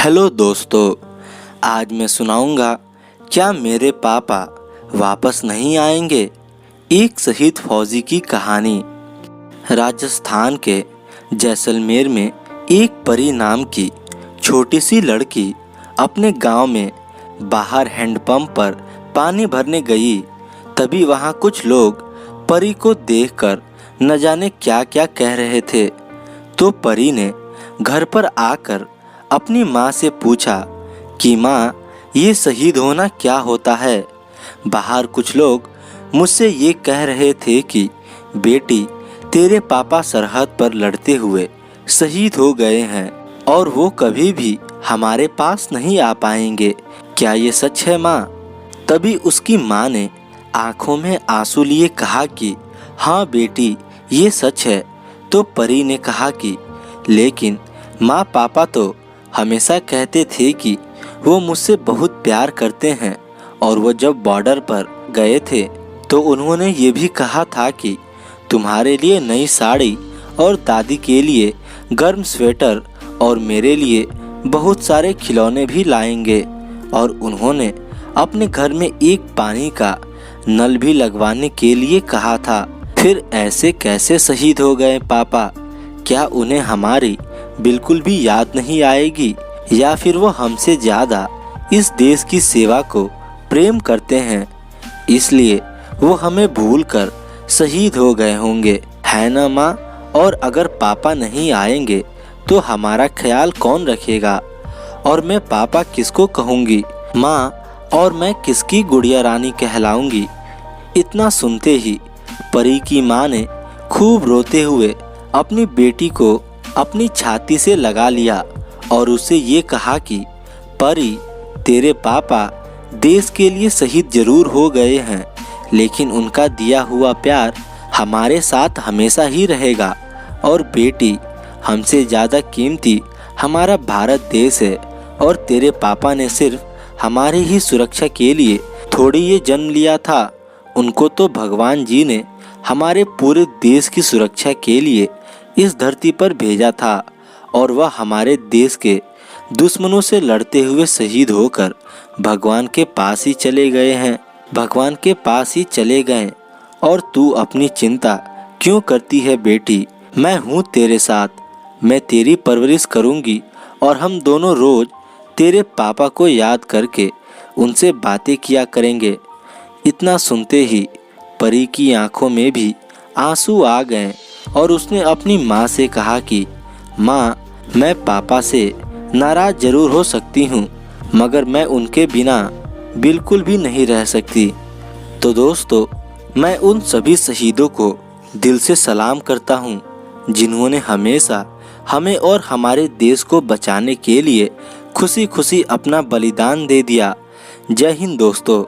Hello दोस्तों, आज मैं सुनाऊंगा क्या मेरे पापा वापस नहीं आएंगे। एक शहीद फौजी की कहानी। राजस्थान के जैसलमेर में एक परी नाम की छोटी सी लड़की अपने गांव में बाहर हैंडपंप पर पानी भरने गई। तभी वहां कुछ लोग परी को देखकर न जाने क्या क्या कह रहे थे। तो परी ने घर पर आकर अपनी माँ से पूछा कि माँ, ये शहीद होना क्या होता है। बाहर कुछ लोग मुझसे ये कह रहे थे कि बेटी, तेरे पापा सरहद पर लड़ते हुए शहीद हो गए हैं और वो कभी भी हमारे पास नहीं आ पाएंगे। क्या ये सच है माँ? तभी उसकी माँ ने आंखों में आंसू लिए कहा कि हाँ बेटी, ये सच है। तो परी ने कहा कि लेकिन माँ, पापा तो हमेशा कहते थे कि वो मुझसे बहुत प्यार करते हैं और वो जब बॉर्डर पर गए थे तो उन्होंने ये भी कहा था कि तुम्हारे लिए नई साड़ी और दादी के लिए गर्म स्वेटर और मेरे लिए बहुत सारे खिलौने भी लाएंगे। और उन्होंने अपने घर में एक पानी का नल भी लगवाने के लिए कहा था। फिर ऐसे कैसे शहीद हो गए पापा? क्या उन्हें हमारी बिल्कुल भी याद नहीं आएगी, या फिर वो हमसे ज़्यादा इस देश की सेवा को प्रेम करते हैं, इसलिए वो हमें भूलकर शहीद हो गए होंगे, है ना माँ? और अगर पापा नहीं आएंगे तो हमारा ख्याल कौन रखेगा? और मैं पापा किसको कहूँगी माँ? और मैं किसकी गुड़िया रानी कहलाऊंगी? इतना सुनते ही परी की माँ ने खूब रोते हुए अपनी बेटी को अपनी छाती से लगा लिया और उसे ये कहा कि परी, तेरे पापा देश के लिए शहीद जरूर हो गए हैं, लेकिन उनका दिया हुआ प्यार हमारे साथ हमेशा ही रहेगा। और बेटी, हमसे ज़्यादा कीमती हमारा भारत देश है और तेरे पापा ने सिर्फ हमारी ही सुरक्षा के लिए थोड़ी ये जन्म लिया था। उनको तो भगवान जी ने हमारे पूरे देश की सुरक्षा के लिए इस धरती पर भेजा था और वह हमारे देश के दुश्मनों से लड़ते हुए शहीद होकर भगवान के पास ही चले गए हैं। भगवान के पास ही चले गए। और तू अपनी चिंता क्यों करती है बेटी? मैं हूँ तेरे साथ, मैं तेरी परवरिश करूँगी और हम दोनों रोज तेरे पापा को याद करके उनसे बातें किया करेंगे। इतना सुनते ही परी की आंखों में भी आंसू आ गए और उसने अपनी माँ से कहा कि माँ, मैं पापा से नाराज जरूर हो सकती हूँ, मगर मैं उनके बिना बिल्कुल भी नहीं रह सकती। तो दोस्तों, मैं उन सभी शहीदों को दिल से सलाम करता हूँ जिन्होंने हमेशा हमें और हमारे देश को बचाने के लिए खुशी खुशी अपना बलिदान दे दिया। जय हिंद दोस्तों।